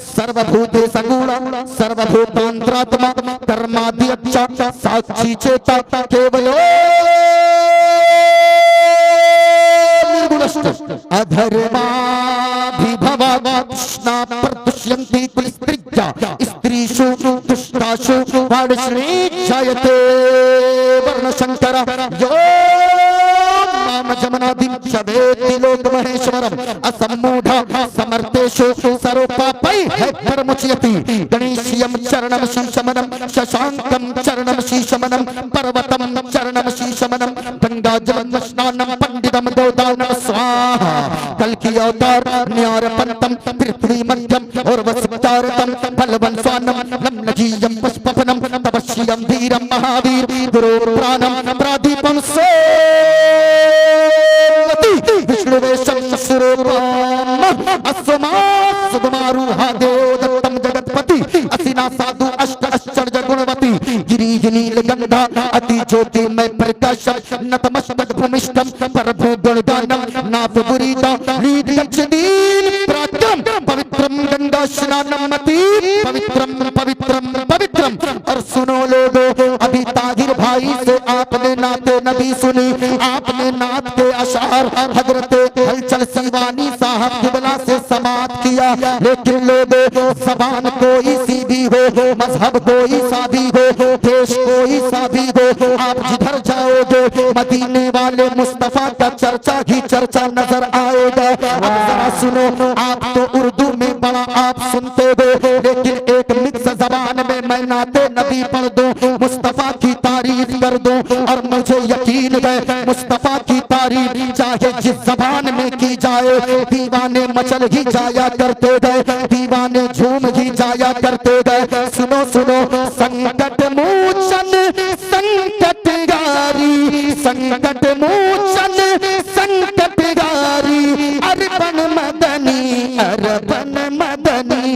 सर्वभूतेषु गूढ़ सर्वभूतांतरात्मा कर्माध्यक्ष साक्षी चेता केवलो अधर्माभिभवा कृष्णा प्रतुष्यन्ति कुलस्त्रिज्या स्त्रीषु दुष्टाषु वाणिश्री जायते वर्णशंकर यो नाम जमनादिं शवेति लोकमहेश्वरम् असम्मूढा समर्थेषु सर्वपापैः परमुच्यते गणेश्यं चरणं शीशमनं शशाङ्कं चरणं शीशमनं पर्वतं चरणं शीशमनं गंगाजलं स्नानं पंडितं गोदानं स्वाहा कल्कि अवतार न्यारपन्तं पृथ्वी मध्यम और वसितारतं बलवन् स्वानं लम्नजीयं पुष्पफलं तपस्यं धीरं महावीर गुरु प्राणं प्रादीपं सो विष्णुवेशं स्वरूपम् अस्वमासुमारूहा देवदत्तं जगत्पति असिना साधु अष्ट आश्चर्य गुणवती गिरिनीलगंधा अति ज्योतिर्मय प्रकाशं नतमस्तक भूमिष्ठं परभू गुणगानं नाथपुरीता लीलक्षदीन प्रात्यं पवित्रं गंगा स्नानं मति पवित्रं पवित्रं पवित्रं। और सुनो लोगों, अभी ताहिर भाई से आपने नाते नबी सुनी, आपने नात के अशार हजरत हलचल सीवानी साहब किबला से समाप्त किया, लेकिन लोगों जबान कोई सी भी हो, मजहब कोई सा भी हो, देश कोई सा भी हो, आप जिधर जाओगे मदीने वाले मुस्तफा का चर्चा ही चर्चा नजर आएगा। अब जरा सुनो, आप तो उर्दू में बड़ा आप सुनते हो, लेकिन एक मिक्स जबान में मैं नाते नबी पढ़ दूं, मुस्तफा की तारीफ कर दूं, और मुझे यकीन है मुस्तफा की तारीफ चाहे जिस जबान में की जाए दीवाने मचल ही जाया करते गए, दीवाने झूम ही जाया करते गए। सुनो सुनो, संकट मोचन संकट गारी, संकट मोचन संकट गारी, अरबन मदनी अरबन मदनी।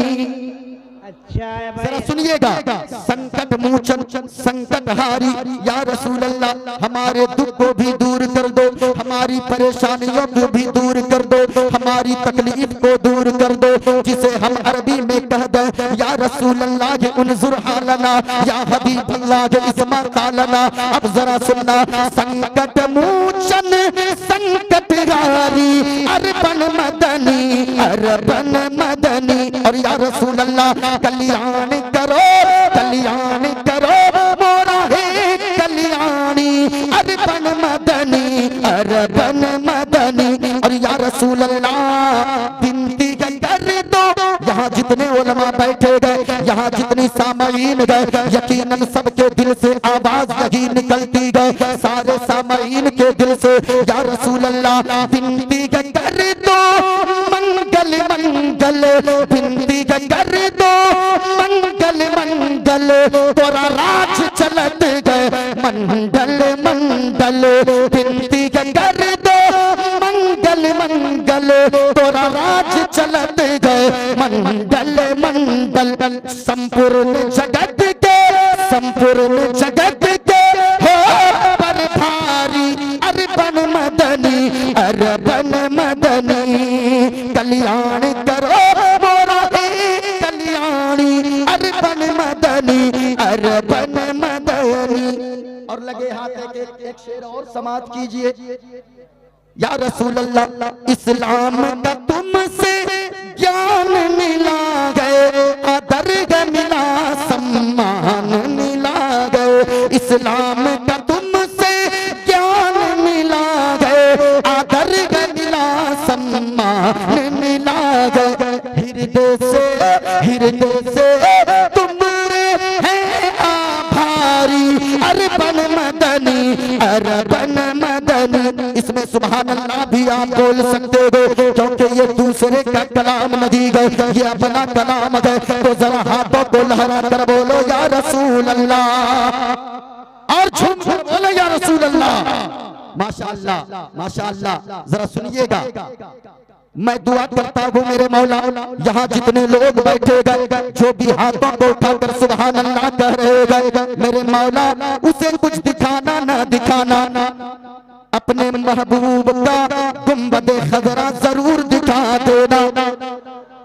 जरा सुनिएगा, संकट मोचन संकट हारी, या रसूल अल्लाह हमारे दुख को भी दूर कर दो, हमारी परेशानियों को भी दूर कर दो, हमारी तकलीफ को दूर कर दो, जिसे हम अरबी में कह दे या रसूल अल्लाह उन्जुर हालना, या हबीब अल्लाह इस्मा कालना। अब जरा सुनना, संकट मोचन संकट हारी, अरबन मदनी अरबन मदनी। और या रसूल अल्लाह कल्याण करो मोरा है कल्याणी, अरबन मदनी अरबन मदनी। और या रसूल अल्लाह बिनती कर दो, यहाँ जितने उलमा बैठे गए, यहाँ जितनी सामईन गए, यकीनन सबके दिल से आवाज यही निकलती गए, सारे सामईन के दिल से या रसूल अल्लाह बिनती कर दो मंगल मंगल, बिनती कर दो मंगल मंगल, तोरा राज चलत गए मंगल मंगल, बिनती कर दो मंगल मंगल, तोरा राज चलत गए मंगल मंगल। संपूर्ण जगत के हो पर भारी, अरबन मदनी अरबन मदनी, कल्याण करो मोरा कल्याणी, अरबन मदनी अरबन मदनी। और लगे हाथ एक शेर और समाप्त कीजिए। या रसूल अल्लाह इस्लाम का तुमसे ज्ञान मिला गए, अदर मिला सम्मान मिला गए, इस्लाम का तुमसे ज्ञान मिला गए, आदर मिला सम्मान मिला गए। हृदय से तुम्हारे हैं आभारी, अरबन मदनी अरबन मदनी। इसमें सुभान अल्लाह भी आप बोल सकते हो, क्योंकि ये दूसरे का कलाम नहीं गए, ये अपना कलाम है। तो जरा हाथों को लहरा कर बोलो या रसूल अल्लाह, और झूम कर बोलो या रसूल अल्लाह। माशाअल्लाह माशाअल्लाह। जरा सुनिएगा, मैं दुआ करता हूँ मेरे मौला, यहाँ जितने लोग बैठे गए, जो भी हाथों को उठाकर सुभान अल्लाह कह रहे गए, मेरे मौला उसे कुछ दिखाना ना दिखाना, अपने महबूब का गुंबद खजरा जरूर दिखा देना।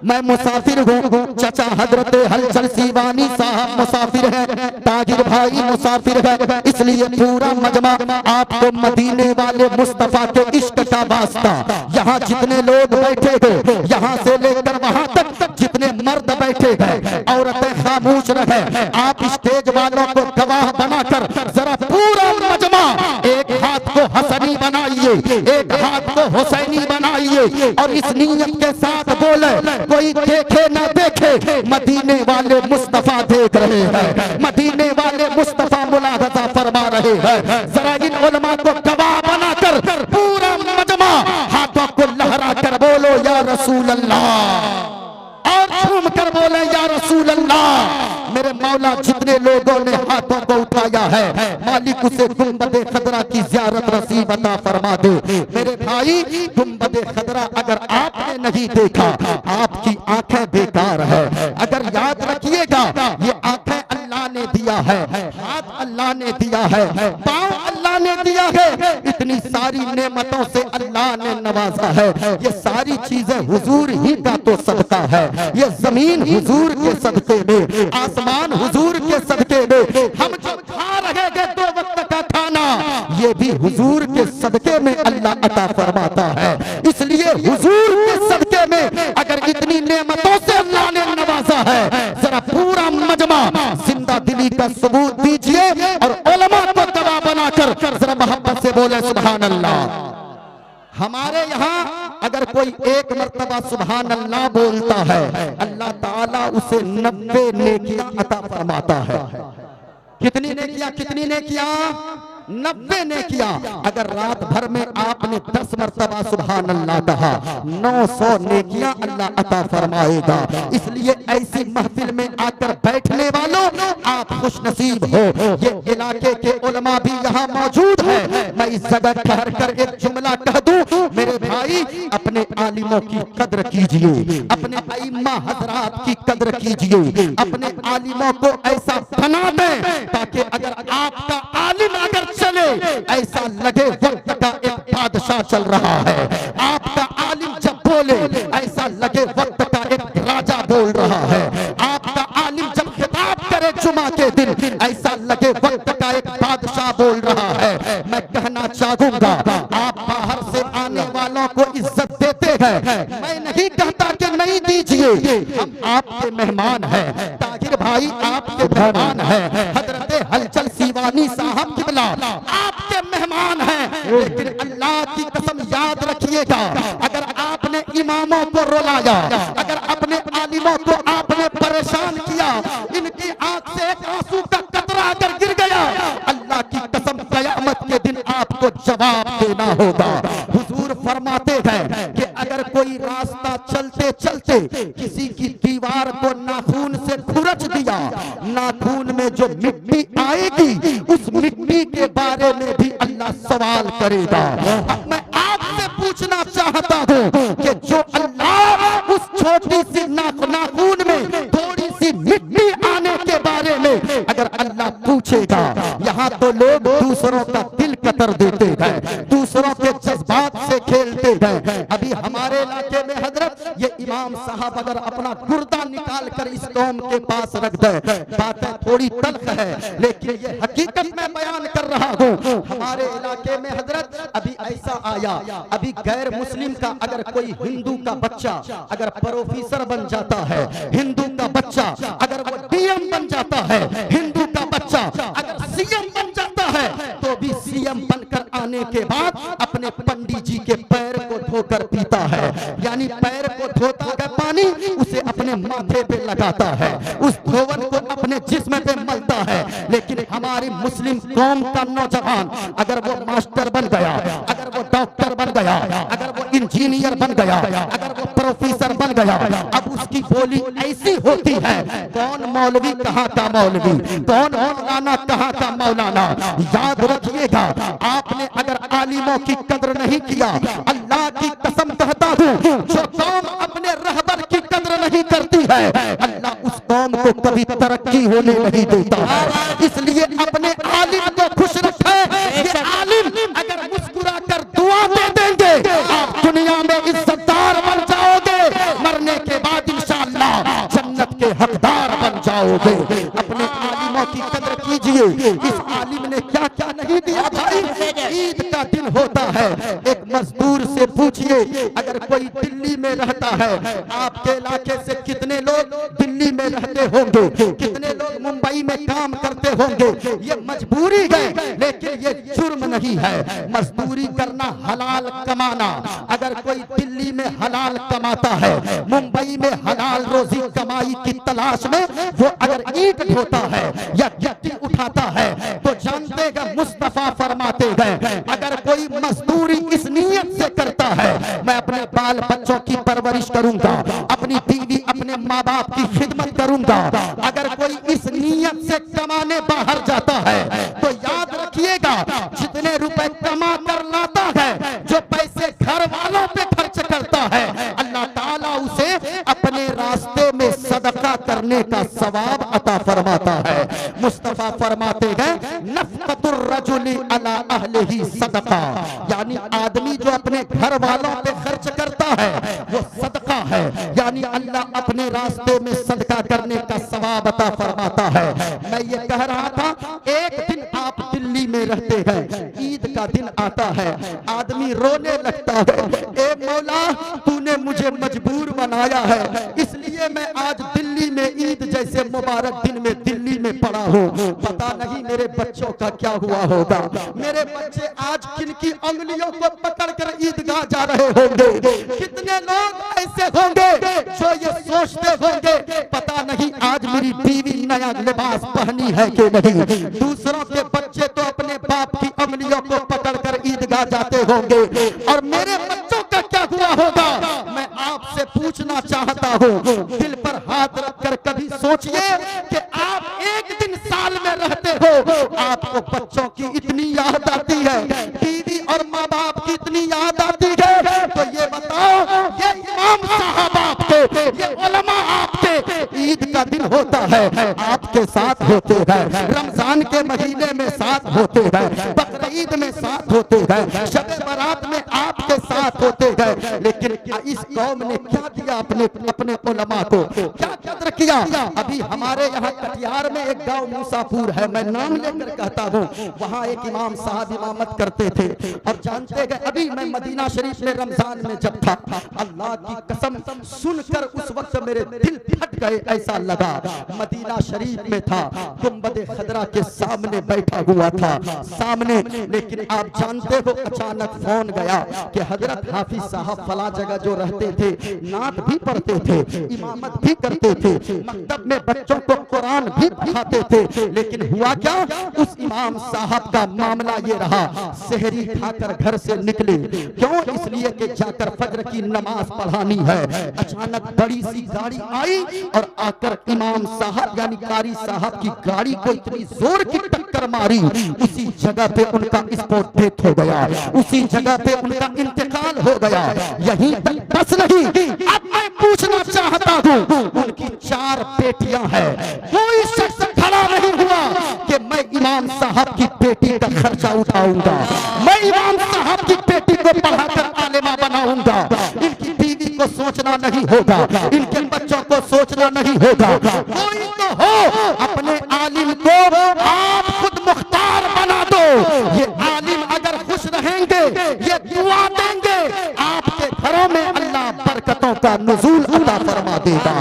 मैं मुसाफिर हूँ, चाचा हजरत हलचल सीवानी साहब मुसाफिर है, ताजिर भाई मुसाफिर है, इसलिए पूरा मजमा आपको मदीने वाले मुस्तफा के इश्क का वास्ता। यहाँ जितने लोग बैठे हो, यहाँ से लेकर वहाँ तक जितने मर्द बैठे हैं, औरतें खामोश रहे। आप स्टेज वालों को गवाह बनाकर जरा पूरा मजमा एक हाथ को हसनी बनाइए, एक हाथ को हुसैनी बनाइए और इस नीयत के साथ बोले, कोई देखे ना देखे, मदीने वाले मुस्तफा देख रहे हैं, मदीने वाले मुस्तफा मुलाहजा फरमा रहे हैं। जरा इन उलमा को गवाह बनाकर पूरा मजमा हाथों को लहरा कर बोलो या रसूल अल्लाह, और झूम कर बोले या रसूल अल्लाह। मेरे मौला जितने लोगों ने हाथों को उठाया है, मालिक उसे गुंबदे खदरा की ज़ियारत नसीब अता फरमा दे। मेरे भाई, गुंबदे खदरा अगर आपने नहीं देखा, आपकी आंखें बेकार है। अगर याद रखिएगा, ये आंखें अल्लाह ने दिया है, हाथ अल्लाह ने दिया है, पाँव अल्लाह ने दिया है, इतनी सारी नेमतों से अल्लाह ने नवाजा है। ये सारी चीजें हुजूर ही का तो सदका है। ये जमीन हुजूर के सदके में, आसमान हुजूर के सदके में, हम जो खा रहे हैं 2 वक्त का खाना, ये भी हुजूर के सदके में अल्लाह अता फरमाता है। इसलिए हुजूर के सदके में अगर इतनी नेमतों से अल्लाह ने नवाजा है, जरा पूरा मजमा जिंदा दिली का सबूत दीजिए और उलमा को गवाह बनाकर जरा मोहब्बत से बोले सुभान अल्लाह। हमारे यहाँ अगर कोई एक मर्तबा सुभान अल्लाह बोलता है, अल्लाह ताला उसे 90 नेकियां अता फरमाता है। कितनी नेकियां, कितनी नेकियां? 90 नेकियां। अगर रात भर में आपने 10 मर्तबा सुभान अल्लाह कहा, 900 नेकियां अल्लाह अता फरमाएगा। इसलिए ऐसी महफिल में आकर बैठने वालों, आप खुश नसीब हो। ये इलाके के उलमा भी यहाँ मौजूद है। मैं इस जगह ठहर कर एक जुमला कह दूं, मेरे भाई अपने आलिमों की कद्र कीजिए, अपने अइम्मा हजरात की कद्र कीजिए, अपने आलिमों को ऐसा बना दें ताकि अगर आपका आलिम अगर चले, ऐसा लगे वक्त का एक बादशाह चल रहा है। आपका आलिम जब बोले, ऐसा लगे वक्त का एक राजा बोल रहा है। आपका आलिम जब खिताब करे जुमा के दिन, ऐसा लगे वक्त का एक बादशाह बोल रहा है। मैं कहना चाहूंगा, आप बाहर से आने वालों को इज्जत देते हैं, मैं नहीं कहता कि नहीं दीजिए, हम आपके मेहमान हैं। ताहिर भाई आपके मेहमान हैं, हजरत हलचल सीवानी साहब किबला आपके मेहमान हैं। लेकिन अल्लाह की कसम याद रखिएगा, अगर आपने इमामों को रुलाया, अगर अपने आलिमों को आपने परेशान किया, इनकी आंख से एक आंसू का कतरा अगर गिर गया, अल्लाह की कसम क़यामत के दिन आपको जवाब देना होगा। हुजूर फरमाते हैं कि अगर कोई रास्ता चलते चलते किसी की दीवार को नाखून से खुरच दिया, नाखून में जो मिट्टी आएगी, उस मिट्टी के बारे में भी अल्लाह सवाल करेगा। अब मैं आपसे पूछना चाहता हूँ कि जो अल्लाह उस छोटी सी नाखून में थोड़ी सी मिट्टी आने के बारे में अगर अल्लाह पूछेगा, यहाँ तो लोग दूसरों का दिल कतर देते हैं, दूसरों के जज्बात से खेलते हैं। अभी हमारे इलाके में हजरत ये इमाम साहब अगर अपना गुर्दा निकाल कर इस कौम के पास रख दे, बातें थोड़ी तल्ख है, लेकिन ये हकीकत में बयान कर रहा हूँ। हमारे इलाके में हजरत अभी ऐसा आया, अभी गैर मुस्लिम का अगर कोई हिंदू का बच्चा अगर प्रोफेसर बन जाता है, हिंदू का बच्चा अगर वो डीएम बन जाता है, हिंदू का बच्चा अगर सीएम बन जाता है, तो भी सीएम बनकर आने के बाद अपने पंडित जी के पैर को धोकर पीता है। यानी पैर को धोता है पानी, उसे अपने माथे पे लगाता है, उस धोवन को अपने जिस्म पे मलता है। लेकिन हमारी मुस्लिम कौम का नौजवान अगर वो मास्टर बन गया, अगर वो डॉक्टर बन गया, अगर वो इंजीनियर बन गया, अगर वो प्रोफेसर बन गया, अब उसकी बोली ऐसी होती है, कौन मौलवी कहाँ का मौलवी, कौन मौलाना कहाँ का मौलाना। याद रखिएगा, आपने अगर आलिमों की कद्र नहीं किया, अल्लाह की कसम कहता हूँ, जो कौम अपने रहबर की कद्र नहीं करती है, अल्लाह उस कौम को कभी तरक्की होने नहीं देता। इसलिए अपने आलिम को खुश रखें। ये आलिम अगर मुस्कुरा कर दुआ दे देंगे, आप दुनिया में इज्जतदार बन जाओगे, मरने के बाद सोचिए इस आलिम ने क्या क्या नहीं दिया भाई। ईद का दिन होता है, एक मजदूर से पूछिए, अगर कोई दिल्ली में रहता है, आपके इलाके से कितने लोग दिल्ली में रहते होंगे, कितने लोग मुंबई में काम करते होंगे। ये मजबूरी है लेकिन ये जुर्म नहीं है। मजदूरी करना, हलाल कमाना। अगर कोई दिल्ली में हलाल कमाता है, मुंबई में हलाल रोजी कमाई की तलाश में वो अगर ईंट ढोता है या गिट्टी उठाता है तो जानते हैं मुस्तफा फरमाते हैं, अगर कोई मजदूरी इस नीयत से करता है, मैं अपने बाल बच्चों की परवरिश करूंगा, अपनी बीवी अपने माँ बाप की खिदमत करूंगा। अगर कोई इस नीयत से कमाने बाहर जाता है तो याद रखिएगा, जितने रुपए कमा कर लाता है, जो पैसे घर वालों पे खर्च करता है, अल्लाह ताला उसे अपने रास्ते में सदका करने का सवाब अता फरमाता है। मुस्तफा फरमाते हैं, नफ़क़तुर रजुली अला अहलिही सदका, यानी आदमी जो अपने घर वालों पे खर्च करता है वो सदका है, यानी अल्लाह अपने रास्ते में सदका करने का सवाब अता फरमाता है। मैं ये कह रहा था, एक दिन आप दिल्ली में रहते हैं, ईद का दिन आता है, आदमी रोने लगता है, ए मौला तूने मुझे मजबूर बनाया है, इसलिए मैं आज दिल्ली में ईद जैसे मुबारक दिन में दिल्ली में पड़ा हूँ। पता नहीं मेरे बच्चों का क्या हुआ होगा, मेरे बच्चे आज किनकी उंगलियों को पकड़कर ईदगाह जा रहे होंगे। कितने लोग ऐसे होंगे जो ये सोचते होंगे, पता नहीं आज मेरी बीवी नया लिबास पहनी है कि नहीं। दूसरों के बच्चे तो अपने बाप की उंगलियों को पकड़कर ईदगाह जाते होंगे, और मेरे बच्चों का क्या हुआ होगा। मैं आपसे पूछना चाहता हूँ, दिल पर हाथ रखकर कभी सोचिए कि आप एक दिन साल में रहते हो, आपको बच्चों की इतनी याद आती है, बीवी और माँ बाप की इतनी याद आती है, तो ये बताओ, ये इमाम साहब आपके, ये उलमा आपके ईद का दिन होता है आपके साथ होते हैं, रमजान के महीने में साथ होते हैं, बकरीद में साथ होते हैं, शब बारात में आपके साथ होते हैं। लेकिन इस कौम ने क्या दिया अपने अपने उलमा को, क्या कदर किया। अभी हमारे यहाँ कटिहार में एक गांव मूसापुर है, मैं नाम लेकर कहता हूँ, वहाँ एक इमाम साहब इमामत करते थे, और जानते गए, अभी मैं मदीना शरीफ में रमजान में जब था, अल्लाह की कसम सुनकर उस वक्त मेरे दिल फट गए, ऐसा लगा मदीना शरीफ में था, गुंबद खदरा के सामने बैठा हुआ था सामने। लेकिन आप जानते हो, अचानक फोन गया कि हजरत हाफिज साहब फला जगह जो रहते थे, नात भी पढ़ते थे, इमामत भी करते थे, मकतब में बच्चों को कुरान भी पढ़ाते थे। लेकिन हुआ क्या, उस इमाम साहब का मामला ये रहा, सहरी खाकर घर से निकले, क्यों, इसलिए कि जाकर फजर की नमाज पढ़ानी है। अचानक बड़ी सी गाड़ी आई और आकर इमाम साहब यानी कारी साहब की गाड़ी को इतनी जोर की टक्कर मारी, उसी जगह पे उनका स्पॉट डेथ हो गया, उसी जगह पे उनका इंतकाल हो गया। यहीं तक बस नहीं, अब मैं पूछना चाहता हूँ, उनकी 4 बेटियां हैं, कोई शख्स खड़ा नहीं हुआ कि मैं इमाम साहब की बेटी का खर्चा उठाऊंगा, मैं इमाम साहब की बेटी को पढ़ाकर आलिमा बनाऊंगा। इनकी बीवी को सोचना नहीं होगा, इनके बच्चों को सोचना नहीं होगा, कोई तो हो, अपने आलिम को आप खुद मुख्तार बना दो। ये आलिम अगर खुश रहेंगे, ये दुआ देंगे, आपके घरों में अल्लाह बरकतों का नुज़ूल अता फरमा देगा।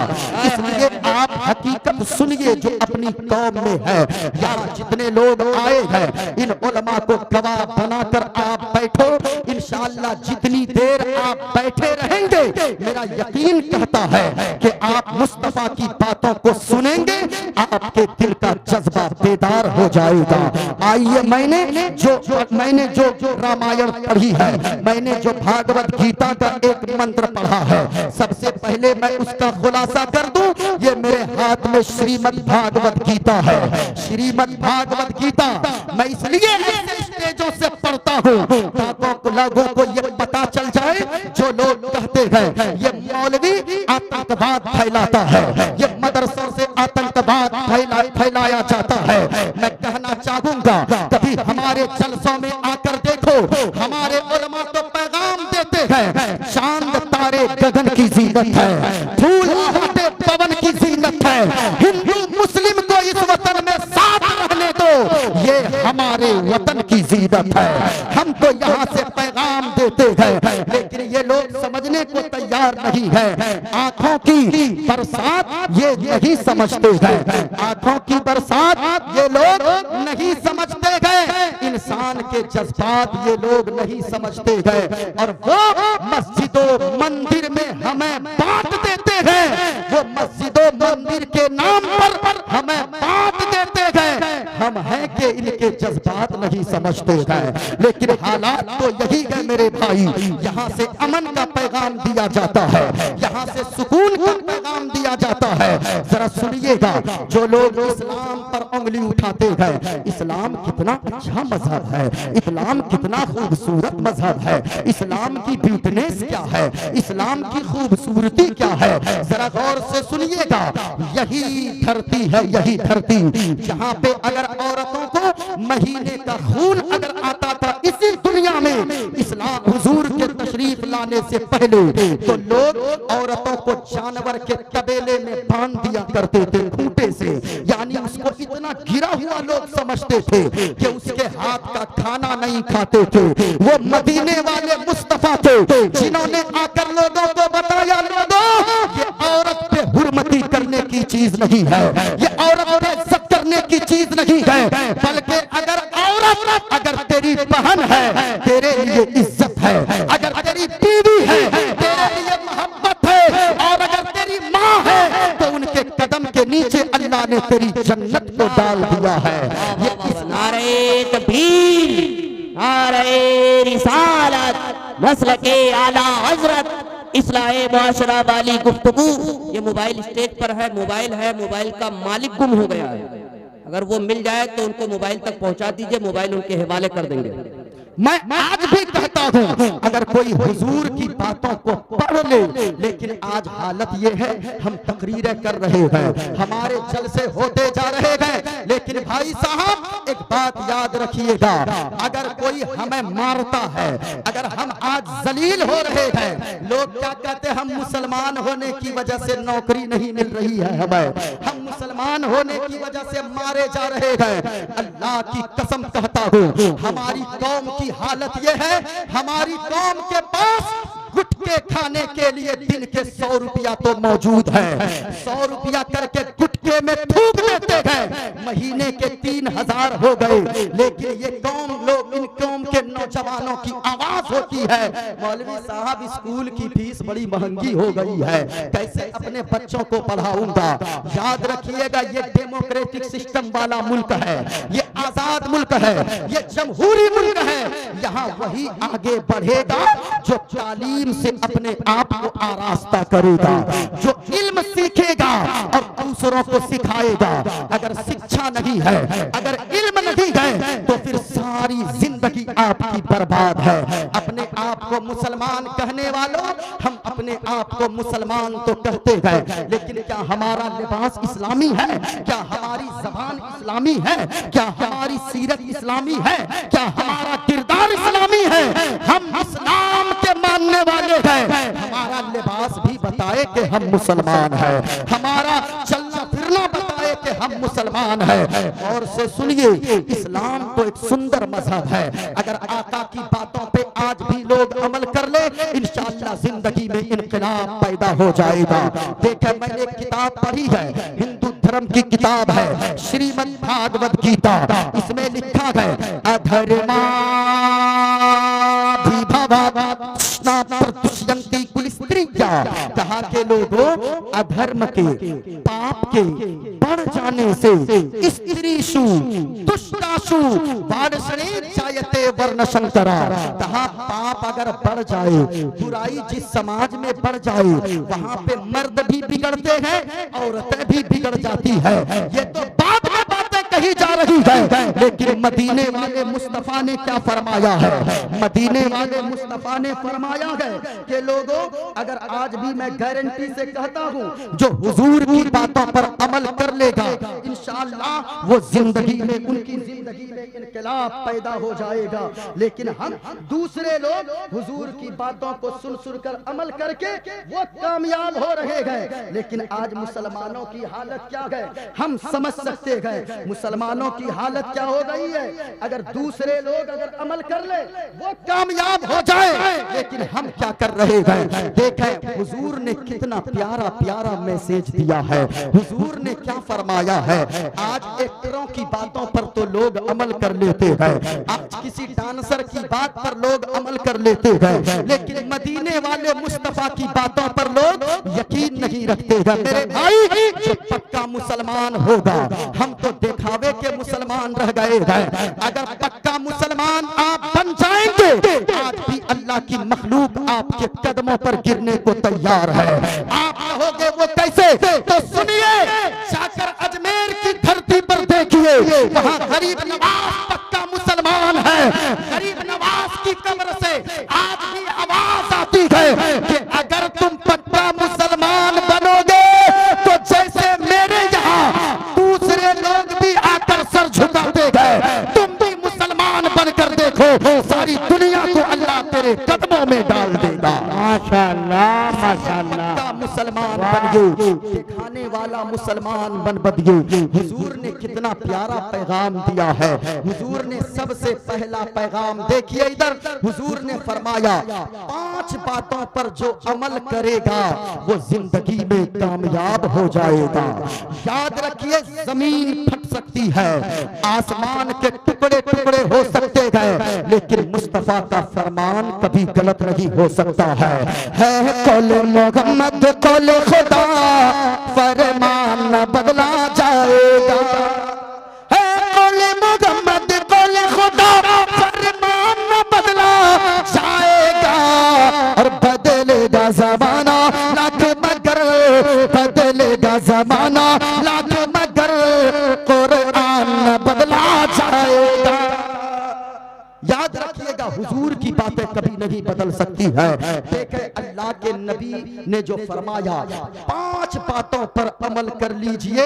इसलिए आप हकीकत सुनिए जो अपनी कौम में है। यहाँ जितने लोग आए हैं, इन उलमा को गवाह बनाकर आप बैठो, इंशाअल्लाह जितनी देर आप बैठे रहेंगे, मेरा यकीन कहता है कि आप मुस्तफा की बातों को सुनेंगे, आपके दिल का जज्बा बेदार हो जाएगा। आइए, मैंने जो रामायण पढ़ी है, मैंने जो भागवत गीता का एक मंत्र पढ़ा है, सबसे पहले मैं उसका खुलासा कर दूं। ये मेरे हाथ में श्रीमद् भागवत गीता है। श्रीमद् भागवत गीता मैं इसलिए ऐसे स्टेजों से पढ़ता हूँ ताकि लोगों को ये पता चल जाए, जो लोग कहते हैं ये मौलवी आतंकवाद फैलाता है, ये मदरसों से आतंकवाद फैलाया जाता है। मैं कहना चाहूंगा, कभी हमारे जलसों में आकर देखो, हमारे उलमा तो पैगाम देते हैं, चांद तारे गगन की जीनत है, फूल पवन की जीनत है, हिंदू मुस्लिम को इस वतन में साथ रहने दो, ये हमारे वतन की जीनत है, हमको यहाँ से पैगाम देते हैं, लेकिन ये लोग समझने को तैयार नहीं है। आंखों की बरसात ये नहीं समझते हैं, आंखों की बरसात ये लोग नहीं समझते हैं, इंसान के जज्बात ये लोग नहीं समझते हैं, और वो मस्जिदों मंदिर में हमें बांट देते हैं, वो मस्जिदों मंदिर के नाम पर हमें बांट देते हैं। हम हैं कि इनके जज्बात नहीं समझते हैं, लेकिन हालात तो यही है मेरे भाई। यहाँ से अमन का पैगाम दिया जाता है, यहाँ से सुकून का पैगाम दिया जाता है। जरा सुनिएगा, जो लोग इस्लाम पर उंगली उठाते हैं, इस्लाम कितना अच्छा मजहब है, इस्लाम कितना खूबसूरत मजहब है, इस्लाम की ब्यूटीनेस क्या है, इस्लाम की खूबसूरती क्या है, जरा गौर से सुनिएगा। यही धरती है, यही धरती जहाँ पे अगर औरतों को महीने का खून अगर आता था इसी दुनिया में इस्लाम हुजूर के तशरीफ लाने से पहले, तो लोग औरतों को जानवर के तबेले में बांध दिया करते थे खूंटे से, यानी उसको इतना गिरा हुआ लोग समझते थे कि उसके हाथ का खाना नहीं खाते थे। वो मदीने वाले मुस्तफा थे जिन्होंने आकर लोगों को बताया, लोगों ये औरत पे हुर्मती करने की चीज नहीं है, ये औरत पे इज्जत करने की चीज नहीं है, बल्कि अगर औरत अगर तेरी बहन है तेरे लिए इज्जत है, अगर तेरी बीवी है तेरे लिए मोहब्बत है, और अगर तेरी माँ है तो उनके कदम के नीचे अल्लाह ने तेरी जन्नत को डाल दिया है। ये नारे तकबीर, नारे रिसालत, नस्ल के आला हजरत इस्लाहे मुआशरा वाली गुफ्तगू। ये मोबाइल स्टेज पर है, मोबाइल का मालिक गुम हो गया है, अगर वो मिल जाए तो उनको मोबाइल तक पहुंचा दीजिए, मोबाइल उनके हवाले कर देंगे। मैं आज भी कहता हूँ अगर कोई हुजूर की बातों को पढ़ ले, लेकिन आज हालत ये है हम तकरीरें कर रहे हैं, हमारे जलसे होते जा रहे हैं, लेकिन भाई साहब एक बात याद रखिएगा, अगर कोई हमें मारता है, अगर हम आज जलील हो रहे हैं, लोग क्या कहते हैं, हम मुसलमान होने की वजह से नौकरी नहीं मिल रही है हमें, हम मुसलमान होने की वजह से मारे जा रहे हैं। अल्लाह की कसम कहता हूँ हमारी कौम की हालत यह है, हमारी कौम के पास गुटके खाने के लिए दिन के 100 रुपया तो मौजूद है, 100 रुपया करके गुटके में थूक देते हैं, महीने के 3000 हो गए, लेकिन ये कौम लोग, इन कौम के नौजवानों की आवाज होती है, मौलवी साहब स्कूल की फीस बड़ी महंगी हो गई है, कैसे अपने बच्चों को पढ़ाऊंगा। याद रखिएगा ये डेमोक्रेटिक सिस्टम वाला मुल्क है, ये आजाद मुल्क है, ये जमहूरी मुल्क है, यहाँ वही आगे बढ़ेगा जो तालीम से अपने आप को आरास्ता करेगा, जो इल्म सीखेगा और दूसरों को सिखाएगा। अगर शिक्षा नहीं है, अगर इल्म नहीं है, तो फिर सारी जिंदगी आपकी बर्बाद है। अपने आप को मुसलमान कहने वालों, हम अपने आप को मुसलमान तो कहते हैं, लेकिन क्या हमारा लिबास इस्लामी है, क्या हमारी जबान इस्लामी है, क्या हमारी सीरत इस्लामी है, क्या हमारा किरदार इस्लामी है? हम इस्लाम के मानने वाले हैं, हमारा लिबास भी बताए कि हम मुसलमान हैं, हमारा चलना फिरना बताए कि हम मुसलमान हैं। और से सुनिए, इस्लाम तो एक सुंदर मजहब है, अगर आका की बातों पे आज भी लोग अमल कर ले, इंशाअल्लाह जिंदगी में इनकलाब पैदा हो जाएगा। देखिए मैंने एक किताब पढ़ी है, हिंदू धर्म की किताब है, श्रीमद् भागवत गीता, इसमें लिखा है अधर्मा कहा के लोगों, अधर्म के, पाप के बढ़ जाने से स्त्रीषु दुष्टाशु वारसणे जायते वर्ण शंकरा, कहा पाप अगर बढ़ जाए, बुराई जिस समाज में बढ़ जाए, वहाँ पे मर्द भी बिगड़ते हैं, औरतें भी बिगड़ जाती है। ये तो बात में बातें कही जा रही है, लेकिन मदीने वाले मुस्तफा ने क्या फरमाया है? मदीने वाले मुस्तफा ने फरमाया है कि लोगों, अगर आज भी मैं गारंटी से कहता हूँ जो हुजूर की बातों पर अमल कर लेगा, इंशाअल्लाह वो जिंदगी में, उनकी जिंदगी में इनकलाब पैदा हो जाएगा। लेकिन हम दूसरे लोग हुजूर की बातों को सुन सुन कर अमल करके वो कामयाब हो रहे हैं, लेकिन आज मुसलमानों की हालत क्या है हम समझ सकते हैं। मुसलमान मुसलमानों की हालत क्या हो गई है। अगर दूसरे लोग अगर अमल कर ले वो कामयाब हो जाए, लेकिन हम क्या कर रहे हैं। देखें हुजूर ने कितना प्यारा प्यारा मैसेज दिया है। हुजूर ने क्या फरमाया है। आज एक्टरों की बातों पर तो लोग अमल कर लेते हैं, आज किसी डांसर की बात पर लोग अमल कर लेते हैं, लेकिन मदीने वाले मुस्तफा की बातों पर लोग यकीन नहीं रखते हैं। मेरे भाई जो पक्का मुसलमान होगा, हम तो दिखावे के मुसलमान रह गए हैं। अगर पक्का मुसलमान आप बन जाएंगे, आज भी अल्लाह की मखलूक आपके कदमों पर गिरने को तैयार है। आप कहोगे वो कैसे, तो सुनिए, जाकर अजमेर की धरती पर देखिए, वहां गरीब नवाज पक्का मुसलमान है। गरीब नवाज की कब्र से आज भी आवाज आती है कि अगर तुम पक्का मुसलमान बनोगे तो जैसे मेरे यहाँ दूसरे लोग भी आकर सर झुकाते गए, तुम भी मुसलमान बनकर देखो, सारी दुनिया को अल्लाह तेरे कदमों में डाल देगा। माशाअल्लाह माशाअल्लाह। मुसलमान बन गए, दिखाने वाला मुसलमान बन गए। हुजूर ने कितना प्यारा पैगाम दिया है। हुजूर ने सबसे पहला पैगाम देखिए इधर, हुजूर ने फरमाया 5 बातों पर जो अमल करेगा वो जिंदगी में कामयाब हो जाएगा। याद रखिए, जमीन फट सकती है, आसमान के टुकड़े टुकड़े हो सकते हैं, लेकिन मुस्तफा का फरमान कभी गलत नहीं हो सकता है कौले मोहम्मद कौले खुदा फरमान न बदला जाएगा। है कौले मोहम्मद कौले खुदा फरमान न बदला जाएगा। और बदलेगा जमाना लाख मगर, बदलेगा जमाना लाख मगर, कुरान न बदला जाएगा। याद रखिएगा, हुजूर की बातें कभी नहीं बदल सकती है। देखें अल्लाह के नबी ने जो फरमाया, 5 बातों पर अमल कर लीजिए,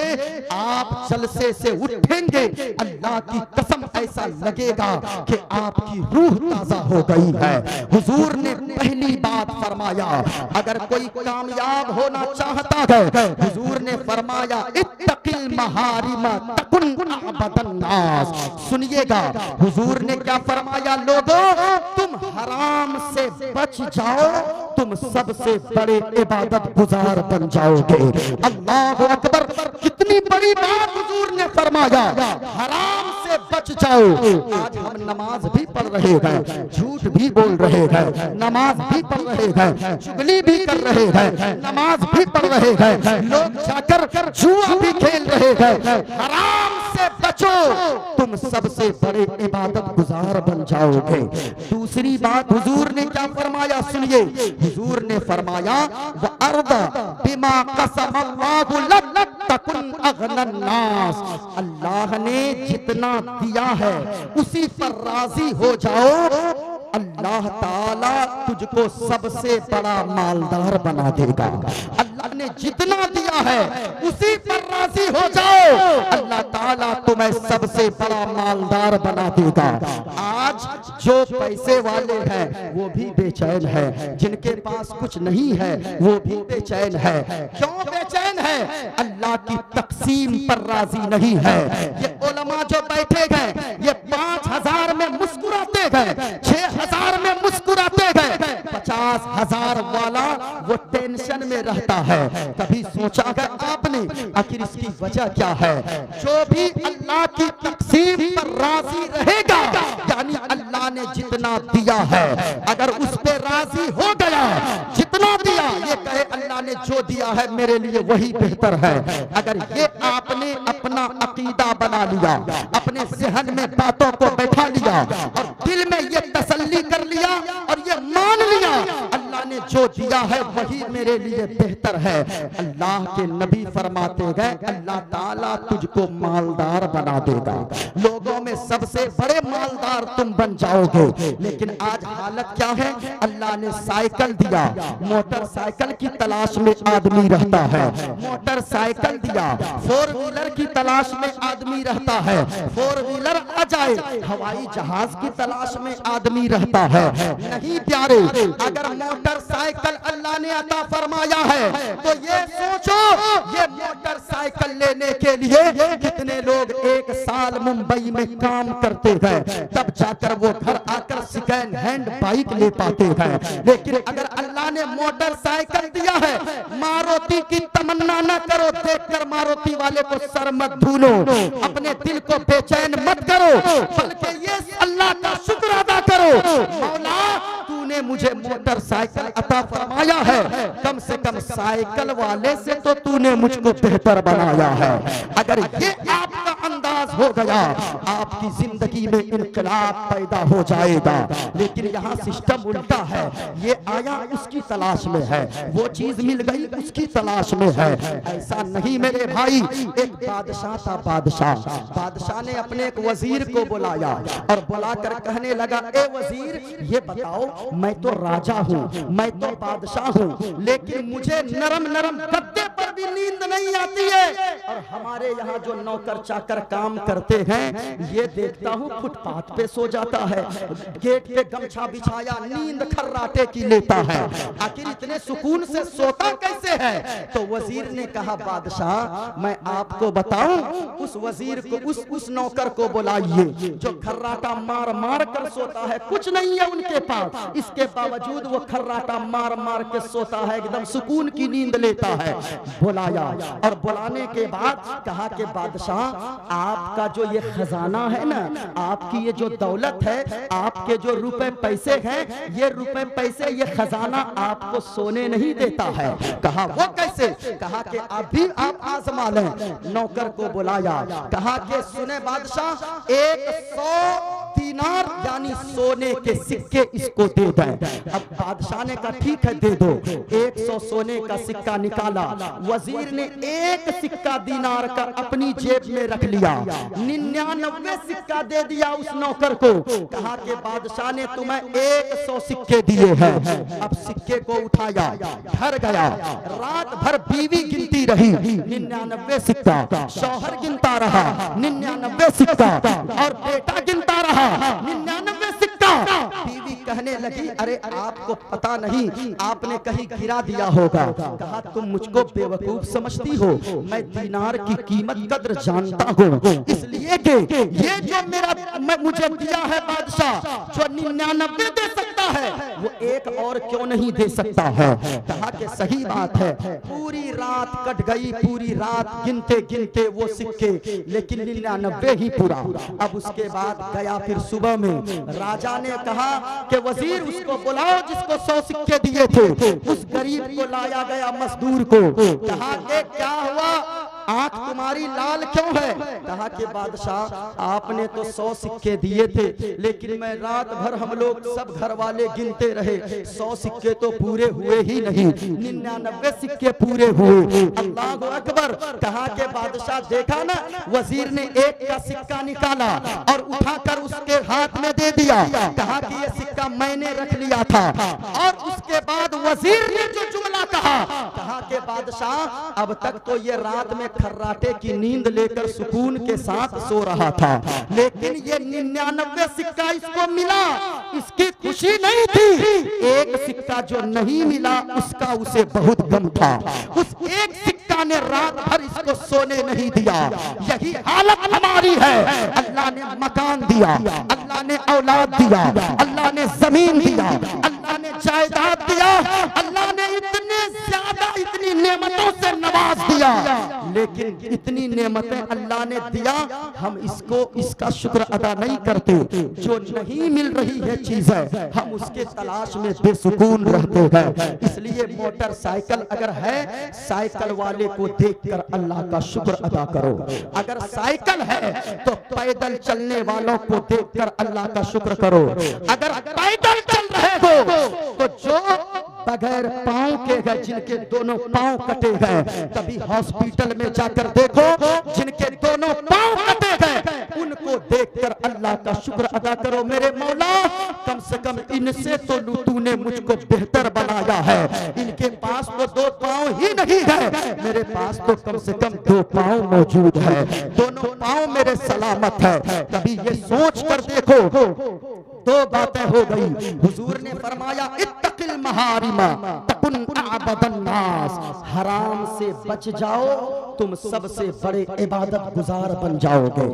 आप जलसे से उठेंगे, अल्लाह की कसम ऐसा लगेगा कि आपकी रूह ताजा हो गई है। हुजूर ने पहली बात फरमाया, अगर कोई कामयाब होना चाहता है, हुजूर ने फरमाया इत्तकिल महारिमा तकुन अबदन नास। सुनिएगा, हुजूर ने क्या फरमाया, लोगों तुम हराम से बच जाओ, तुम सबसे बड़े इबादत गुजार बन जाओगे। अल्लाह अकबर, कितनी बड़ी बात हुजूर ने फरमाया, हराम से बच जाओ। आज हम नमाज भी पढ़ रहे हैं, झूठ भी बोल रहे हैं, नमाज भी पढ़ रहे हैं, चुगली भी कर रहे हैं, नमाज भी पढ़ रहे हैं, लोग जाकर जुआ भी खेल रहे हैं। हराम से बचो, तुम सबसे बड़े इबादत गुजार बन जाओगे। दूसरी बात हुजूर ने क्या फरमाया, सुनिए, हुजूर ने फरमाया वअर्दा बिमा कसम अल्लाहु लक तकुन अगनन नास। अल्लाह ने जितना दिया है उसी पर राजी हो जाओ, अल्लाह ताला तुझको सबसे बड़ा मालदार बना देगा। अल्लाह ने जितना दिया है उसी पर राजी हो जाओ, अल्लाह ताला तुम्हें सबसे बड़ा मालदार बना देगा। आज जो पैसे वाले हैं वो भी बेचैन है, जिनके पास कुछ नहीं है वो भी बेचैन है। क्यों बेचैन है? अल्लाह की तकसीम पर राजी नहीं है। ये उलमा जो बैठे हैं, ये 5,000 में मुस्कुराते हैं, 6,000 में मुस्कुराते हैं, 50,000 वाला वो टेंशन में रहता है। कभी सोचा है आपने आखिर इसकी वजह क्या है? जो भी अल्लाह की तकसीम पर राजी रहेगा, यानी अल्लाह ने जितना दिया है अगर उस पे राजी हो गया, जितना दिया, ये कहे अल्लाह ने जो दिया है मेरे लिए वही बेहतर है, अगर ये आपने अपना अकीदा बना लिया, अपने ज़हन में बातों को बैठा लिया और दिल में ये तसल्ली कर लिया और ये मान लिया अल्लाह ने जो दिया है वही मेरे लिए बेहतर है, अल्लाह के नबी फरमाते गए अल्लाह ताला तुझको मालदार बना देगा। लोगों में सबसे बड़े मालदार तुम बन जाओगे। लेकिन आज हालत क्या है? अल्लाह ने साइकिल दिया, मोटरसाइकिल की तलाश में आदमी रहता है, मोटरसाइकिल दिया, 4 व्हीलर की तलाश में आदमी रहता है, 4 व्हीलर आ जाए हवाई जहाज की तलाश में आदमी रहता है। नहीं प्यारे, अगर मोटर मोटरसाइकिल अल्लाह ने अता फरमाया है, तो ये सोचो ये मोटरसाइकिल लेने के लिए कितने लोग एक साल मुंबई में काम करते हैं, तब जाकर वो घर आकर सेकेंड हैंड बाइक ले पाते हैं। लेकिन अगर अल्लाह ने मोटरसाइकिल दिया है, मारुति की तमन्ना न करो, देखकर मारुति वाले को सर मत धूलो, अपने दिल को बेचैन मत करो, बल्कि ये अल्लाह का शुक्र अदा करो, मौला तूने मुझे मोटरसाइकिल अता फरमाया है, कम से कम साइकिल वाले से तो तूने मुझको बेहतर बनाया है। अगर ये आपका अंदाज हो गया, आपकी जिंदगी में इनकलाब पैदा हो जाएगा। लेकिन यहाँ सिस्टम उल्टा है, ये आया उसकी तलाश में है, वो चीज मिल गई उसकी तलाश में है। ऐसा नहीं मेरे भाई। एक बादशाह था, बादशाह ने अपने एक वजीर को बुलाया और बुलाकर कहने लगा, ए वजीर ये बताओ, मैं तो राजा हूँ, मैं तो बादशाह हूँ, लेकिन मुझे नरम नरम गद्दे पर भी नींद नहीं आती है, और हमारे यहाँ जो नौकर चाकर काम करते हैं ये देखता हूँ फुटपाथ पे सो जाता है, गेट पे गमछा बिछाया नींद खर्राटे की लेता है, आखिर इतने सुकून से सोता कैसे है? तो वजीर ने कहा, बादशाह मैं आपको बताऊं, उस वजीर को उस नौकर को बुलाइए जो खर्राटा मार मार कर सोता है, कुछ नहीं है उनके पास, इसके बावजूद वो खर्राटा मार मार के सोता है, एकदम सुकून की नींद लेता है। बुलाया और बुलाने के बाद कहा कि बादशाह आपका जो ये खजाना है ना, आपकी ये जो दौलत है, आपके जो रुपए पैसे हैं, ये रुपए पैसे ये खजाना आपको सोने नहीं देता है। कहा वो कैसे? कहा कि अभी आप आजमा लें। नौकर को बुलाया, कहा कि सुने बादशाह, 100 दीनार यानी सोने के सिक्के इसको दे दें। अब बादशाह ने कहा ठीक है दे दो। 100 सोने का सिक्का निकाला, वजीर ने एक सिक्का दीनार का अपनी जेब में रख लिया, 99 सिक्का दे दिया उस नौकर को। कहा कि बादशाह ने तुम्हें 100 सिक्के दिए हैं। अब सिक्के को उठाया, घर गया, रात भर बीवी गिनती रही, 99 सिक्का, शौहर गिनता रहा 99 सिक्का, और बेटा गिनता रहा 99 सिक्का। बीवी कहने लगी, अरे आपको पता नहीं, आपने कहीं गिरा दिया होगा। कहा तुम मुझको बेवकूफ समझती हो, मैं दीनार की कीमत कद्र जानता हूँ, इसलिए कि ये जो मुझे दिया है बादशाह, जो 99 दे सकता है वो एक और क्यों नहीं दे सकता है? कहा कि सही बात है। पूरी रात कट गई, पूरी रात गिनते गिनते वो सिक्के, लेकिन 99 ही पूरा। अब उसके बाद गया, फिर सुबह में राजा ने कहा कि वजीर उसको बुलाओ जिसको 100 सिक्के दिए थे। उस गरीब को लाया गया, मजदूर को। कहा कि क्या हुआ, आंख तुम्हारी लाल क्यों है? कहा कि बादशाह आपने तो 100 सिक्के दिए थे, लेकिन मैं रात भर हम लोग सब घर वाले गिनते रहे, 100 सिक्के तो पूरे हुए ही नहीं, 99 सिक्के पूरे हुए। अल्लाह अकबर। कहा कि बादशाह देखा ना, वजीर ने एक का सिक्का निकाला और उठाकर उसके हाथ में दे दिया। कहा कि ये सिक्का मैंने रख लिया था। और उसके बाद वजीर ने जो जुमला कहा, कहा कि बादशाह अब तक तो ये रात में खर्राटे की नींद लेकर सुकून के साथ सो रहा था, लेकिन ये 99 सिक्का इसको मिला, इसकी खुशी नहीं थी। एक सिक्का जो नहीं मिला उसका उसे बहुत गम था। उस एक सिक्का ने रात भर इसको सोने नहीं दिया। यही हालत हमारी है। अल्लाह ने मकान दिया, अल्लाह ने औलाद दिया, अल्लाह ने जमीन दिया, अल्लाह ने जायदाद दिया, अल्लाह ने इतने ज्यादा इतनी नेमतों से नवाज दिया, लेकिन इतनी नेमतें अल्लाह ने दिया, हम इसका शुक्र अदा नहीं करते। जो नहीं मिल रही है चीजें, हम उसके तलाश में बेसुकून रहते हैं। इसलिए मोटरसाइकिल अगर है, साइकिल वाले को देखकर अल्लाह का शुक्र अदा करो। अगर साइकिल है तो पैदल चलने वालों को देखकर अल्लाह का शुक्र करो। अगर पैदल चल रहे हो तो जो बगैर पांव के हैं, जिनके दोनों पांव कटे हैं, कभी हॉस्पिटल में जाकर देखो, जिनके दोनों पांव कटे हैं, उनको देखकर अल्लाह का शुक्र अदा करो। मेरे मौला, कम से कम इनसे तो तूने मुझको बेहतर बनाया है। इनके पास तो 2 पांव ही नहीं है, मेरे पास तो कम से कम 2 पांव मौजूद है, दोनों पांव मेरे सलामत है। कभी ये सोच कर देखो, दो बातें हो गई। हुजूर ने फरमाया इत्तकिल महारिमा तकुन अबदन नास, हराम से बच जाओ तुम सबसे बड़े इबादत गुजार बन जाओगे।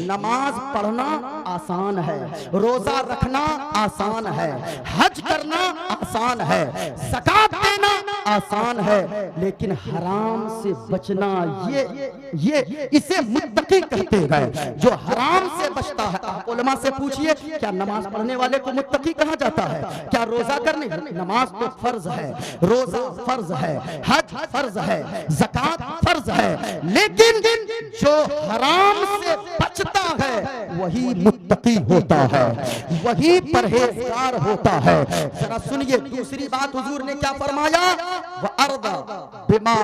नमाज पढ़ना आसान है, रोजा रखना आसान है, हज करना आसान है, ज़कात देना आसान है, लेकिन हराम से बचना ये इसे मुत्तकी कहते हैं, जो हराम से बचता है। आप उलमा से पूछिए, क्या नमाज पढ़ने वाले को मुत्तकी कहा जाता है? क्या रोजा करने? नमाज तो फर्ज है, रोजा फर्ज है, हज फर्ज है, ज़कात फर्ज है, लेकिन जो हराम से बचता है वही मुत्तकी होता है, वही परहेजगार होता है। जरा सुनिए दूसरी बात, हुजूर ने क्या फरमाया? वअर्दा बिमा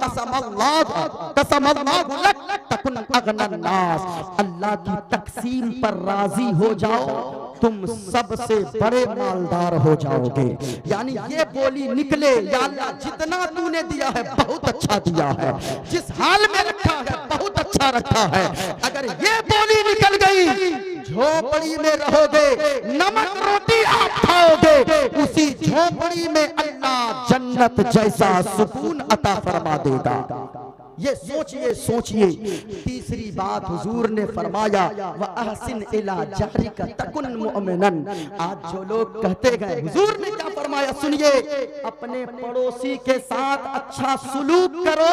कसमल्लाहु लक तकुन अगनन नास, अल्लाह की तकसीम पर राजी हो जाओ तुम सबसे बड़े मालदार हो जाओगे। यानी ये बोली निकले, या अल्लाह जितना तूने दिया है बहुत अच्छा दिया है, जिस हाल में रखा है बहुत अच्छा रखा है। अगर ये बोली निकल गई, झोपड़ी में रहोगे, नमक रोटी आप खाओगे, उसी झोपड़ी में अल्लाह जन्नत जैसा सुकून अता फरमा देगा। ये सोचिए। तीसरी बात हुजूर ने फरमाया व अहसिन इला जारिका तकुन मुमिनन। आज जो लोग कहते गए, हुजूर ने क्या फरमाया सुनिए, अपने पड़ोसी के साथ अच्छा सुलूक करो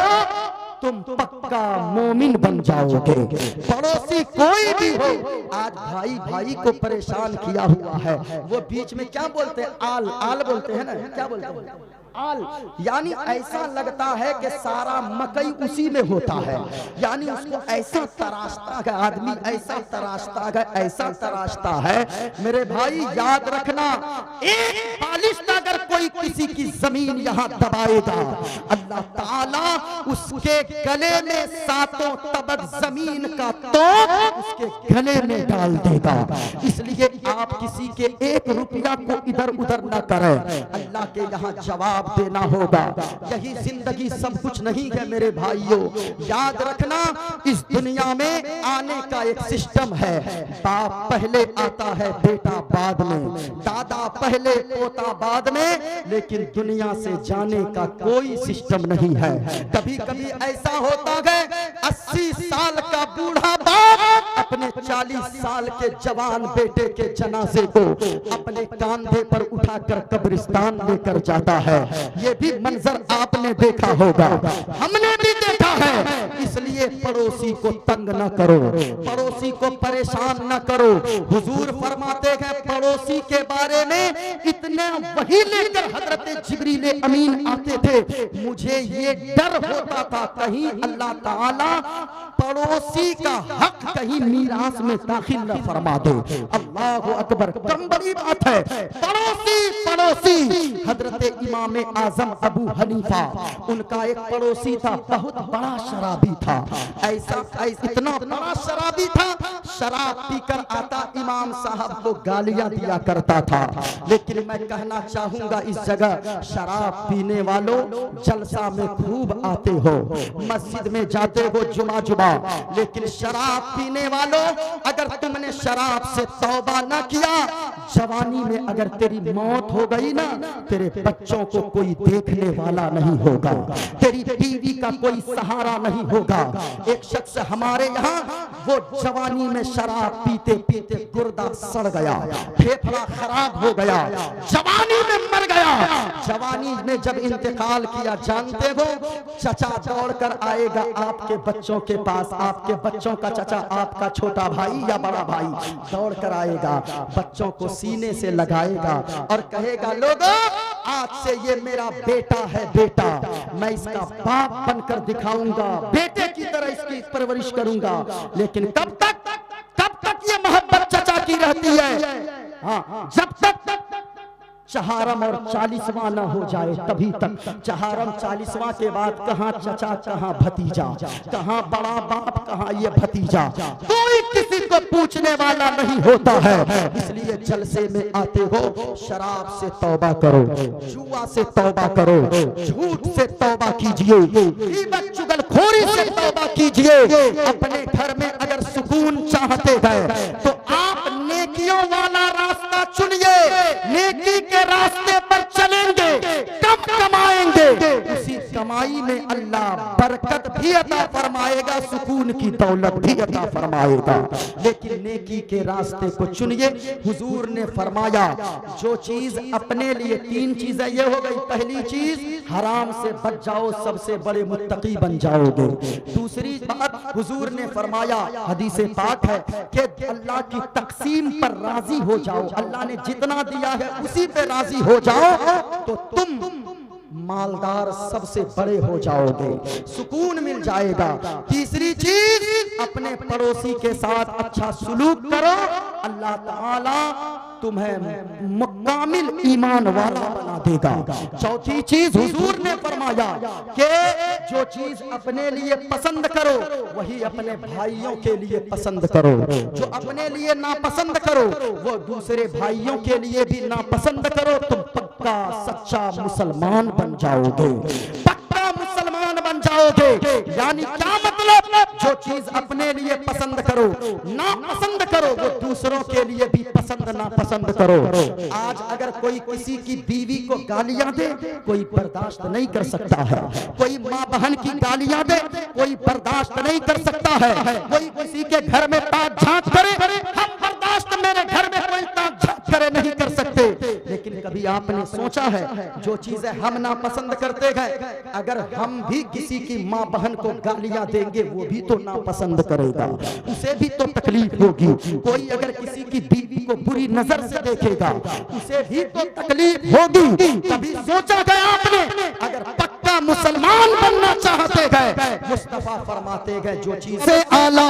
तुम पक्का मोमिन बन जाओगे। पड़ोसी कोई भी हो, आज भाई भाई को परेशान किया हुआ है, वो बीच में क्या बोलते हैं? आल बोलते हैं ना, क्या बोलते हैं? आल, यानी ऐसा लगता है कि सारा मकई उसी में होता है। यानी उसको ऐसा तराशता है आदमी, ऐसा तराशता है। मेरे भाई याद रखना, एक बालिश अगर कोई किसी की जमीन यहाँ दबाएगा, अल्लाह ताला उसके गले में सातों तबक जमीन का तोप उसके गले में डाल देगा। इसलिए आप किसी के एक रुपया को इधर उधर न करें, अल्लाह के यहाँ जवाब देना होगा। यही जिंदगी सब कुछ नहीं है मेरे भाइयों। याद रखना, इस दुनिया में आने का एक सिस्टम है। बाप पहले आता है, बेटा बाद में, दादा पहले, पोता बाद में, लेकिन दुनिया से जाने का कोई सिस्टम नहीं है। कभी कभी ऐसा होता है 80 साल का बूढ़ा बाप अपने 40 साल के जवान बेटे के जनाजे को अपने कंधे पर उठाकर कब्रिस्तान लेकर जाता है। ये भी मंजर आपने देखा होगा, हमने भी देखा है। इसलिए पड़ोसी को तंग न करो, पड़ोसी को परेशान न करो। हुजूर फरमाते हैं पड़ोसी के बारे में इतने वही लेकर हजरत जिब्रील अमीन आते थे, मुझे ये डर होता था कहीं अल्लाह ताला पड़ोसी का हक कहीं मीरास में दाखिल न फरमा दे। अल्लाह अकबर, कम बड़ी बात है। पड़ोसी हजरत इमाम आजम अबू हनीफा, उनका एक पड़ोसी था, बहुत बड़ा शराबी था। ऐसा इतना बड़ा शराबी था, शराब पीकर आता इमाम साहब को गालियां दिया करता था। लेकिन मैं कहना चाहूंगा, इस जगह शराब पीने वालों जलसा में खूब आते हो, मस्जिद में जाते हो जुमा, लेकिन शराब पीने वालों, अगर तुमने शराब से तौबा न किया, जवानी में अगर तेरी मौत हो गई ना, तेरे बच्चों को कोई देखने वाला नहीं होगा, तेरी बीवी का कोई सहारा नहीं होगा। एक शख्स हमारे यहाँ, वो जवानी में शराब पीते पीते गुर्दा सड़ गया, फेफड़ा खराब हो गया, जवानी में मर गया। जवानी में जब इंतकाल किया, जानते हो, चचा दौड़ कर आएगा आपके बच्चों के पास, आपके बच्चों का चचा, आपका छोटा भाई या बड़ा भाई दौड़ कर आएगा, बच्चों को सीने से लगाएगा और कहेगा, लोगों आज से ये मेरा बेटा है, बेटा मैं इसका बाप बनकर दिखाऊंगा, बेटे की तरह इसकी परवरिश करूंगा। लेकिन कब तक ये मोहब्बत चचा की रहती है? हाँ, जब तक चहारम और 40वां न हो जाए तभी तक। चहारम 40वां के बाद कहाँ चचा, कहाँ भतीजा, कहाँ बड़ा बाप, कहाँ ये भतीजा, कोई किसी को पूछने वाला नहीं होता है। इसलिए जलसे में आते हो, शराब से तौबा करो, जुआ से तौबा करो, झूठ से तौबा कीजिए, गीबत चुगलखोरी से तौबा कीजिए। अपने घर में अगर सुकून चाहते हैं तो आप नेकियों वाला चुनिए, नेकी के रास्ते पर चलेंगे, कम कमाएंगे, उसी कमाई में अल्लाह बरकत भी अता फरमाएगा, सुकून की दौलत भी अता फरमाएगा। लेकिन नेकी के रास्ते को चुनिए। हुजूर ने फरमाया जो चीज अपने लिए, तीन चीजें ये हो गई, पहली चीज हराम से बच जाओ, सबसे बड़े मुत्तकी बन जाओगे। दूसरी बात हुजूर ने फरमाया, हदीस पाक है कि अल्लाह की तकसीम पर राजी हो जाओ, अल्लाह ने जितना दिया है उसी पे राजी हो जाओ तो तुम मालदार सबसे बड़े हो जाओगे, सुकून मिल जाएगा। तीसरी चीज अपने पड़ोसी के साथ अच्छा सुलूक करो, अल्लाह ताला तुम्हें मुकामिल ईमान वाला बना देगा। चौथी चीज हुजूर ने फरमाया कि जो चीज अपने लिए पसंद करो वही अपने भाइयों के लिए पसंद करो, जो अपने लिए नापसंद करो वो दूसरे भाइयों के लिए भी नापसंद करो, तुम पक्का सच्चा मुसलमान बन जाओगे, पक्का मुसलमान बन जाओगे। यानी क्या मतलब, जो चीज अपने लिए पसंद करो, ना पसंद करो, वो दूसरों के लिए भी पसंद ना पसंद करो। आज अगर कोई किसी की बीवी को गालियां दे, कोई बर्दाश्त नहीं कर सकता है, कोई माँ बहन की गालियां दे, कोई बर्दाश्त नहीं कर सकता है, कोई किसी के घर में ताक झांक करे, हम बर्दाश्त मेरे घर में कोई ताक झांक करे नहीं कर सकते। लेकिन कभी आपने सोचा है जो चीजें हम ना पसंद करते हैं, अगर हम भी किसी की माँ बहन को गालियां देंगे वो भी तो नापसंद करेगा, उसे भी तो तकलीफ होगी। कोई अगर किसी की बीवी को बुरी नजर से देखेगा उसे भी तो तकलीफ होगी। कभी सोचा गया आपने, अगर पक्का मुसलमान बनना चाहते गए, मुस्तफा फरमाते गए जो चीज से आला,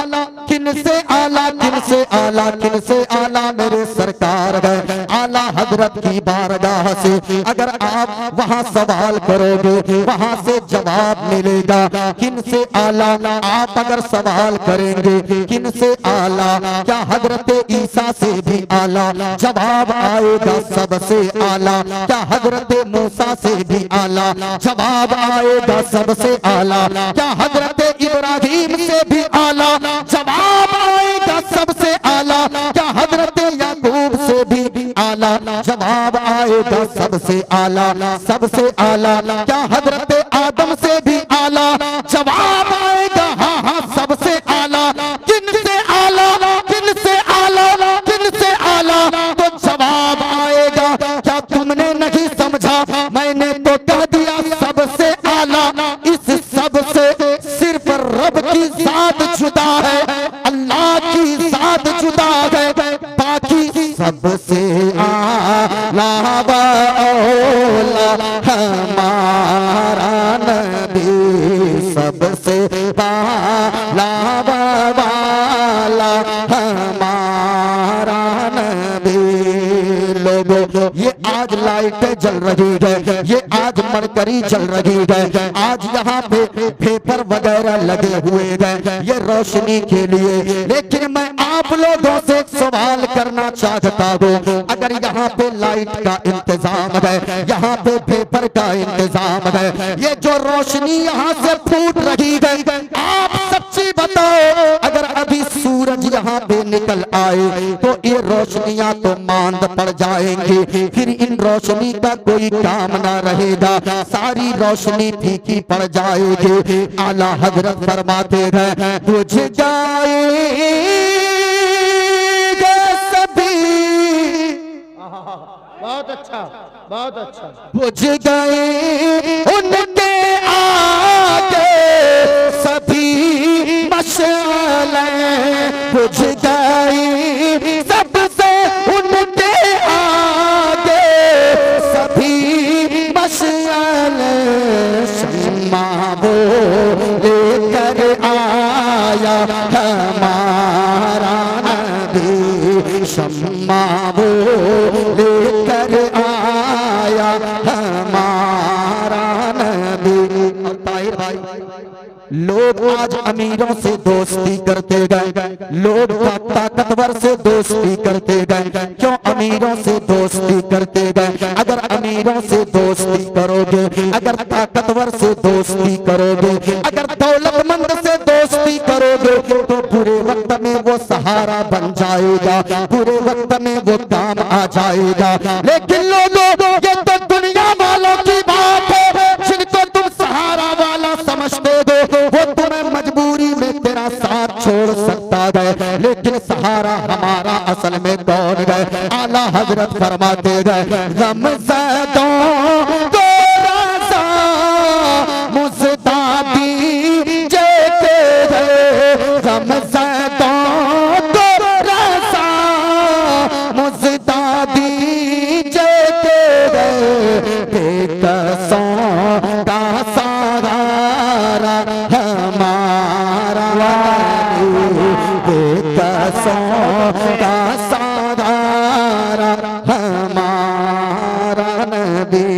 किन से आला, किन से आला, किन से आला मेरे सरकार गए, आला हजरत की बारगाह से अगर आप वहाँ सवाल करोगे वहाँ से जवाब मिलेगा। किन से आला, आप अगर सवाल करेंगे किन से आला, क्या हजरत ईसा से भी आला, जवाब आएगा सबसे आला। क्या हजरत मूसा से भी आला, जवाब आएगा सबसे आला। क्या हजरत इब्राहिम से भी आला, जवाब आएगा सबसे आला। क्या हजरत याकूब से भी आला, जवाब आएगा सबसे आला, सबसे आला। क्या हजरत आदम से भी आला, जवाब आएगा हाँ हाँ सबसे आला। किन से आला, किन से आला, किन से आला, तो जवाब आएगा। क्या तुमने नहीं समझा, मैंने तो कह दिया सबसे आला। इस सबसे सिर्फ रब की जात जुदा है, अल्लाह की जात जुदा है, बाकी सबसे आला हमारा नबी, सबसे आला वाला हमारा नबी। लोगों ये आज लाइटें जल रही है, ये आज मरकरी जल रही है, आज यहाँ पे पेपर वगैरह लगे हुए हैं ये रोशनी के लिए। लेकिन मैं आप लोगों से एक सवाल करना चाहता हूँ, अगर यहाँ पे लाइट का इंतजाम है, यहाँ पे पेपर का इंतजाम है, ये जो रोशनी यहाँ से फूट रही है, आप सच्ची बताओ अगर अभी सूरज यहाँ पे निकल आए तो ये रोशनियां तो मांद पड़ जाएंगी, फिर इन रोशनी का कोई काम ना रहेगा, सारी रोशनी फीकी पड़ जाएगी। आला हजरत फरमाते हैं बुझ जाएंगे सभी, बहुत अच्छा, बहुत अच्छा, बुझ गए उनके आगे सभी मशाले, बुझ गई सबसे उनके आगे सभी मशाले। शम्मा वो लेकर आया हमारा नबी, शम्मा वो लेकर आया हमारा नबी। और ताहिर भाई, लोग आज अमीरों से दोस्ती करते गए, लोग ताकतवर से दोस्ती करते गए। क्यों अमीरों से दोस्ती करते गए? अगर अमीरों से दोस्ती करोगे, अगर ताकतवर से दोस्ती करोगे, अगर दौलतमंद से दोस्ती करोगे तो बुरे वक्त में वो सहारा बन जाएगा, बुरे वक्त में वो काम आ जाएगा। आएगा। लेकिन लोगों ये तो दुनिया वालों की बात है, जिनको तुम सहारा वाला समझते हो वो तुम्हें मजबूरी में तेरा साथ छोड़ सकता है, लेकिन सहारा हमारा असल में कौन है? आला हजरत फरमाते गए गमज़दों को रज़ा मुस्तादी जेते गए, गमज़दों को रज़ा मुस्तादी जेते गए, बेकसों का सहारा हमारा बेकसों का सहारा हमारा नबी।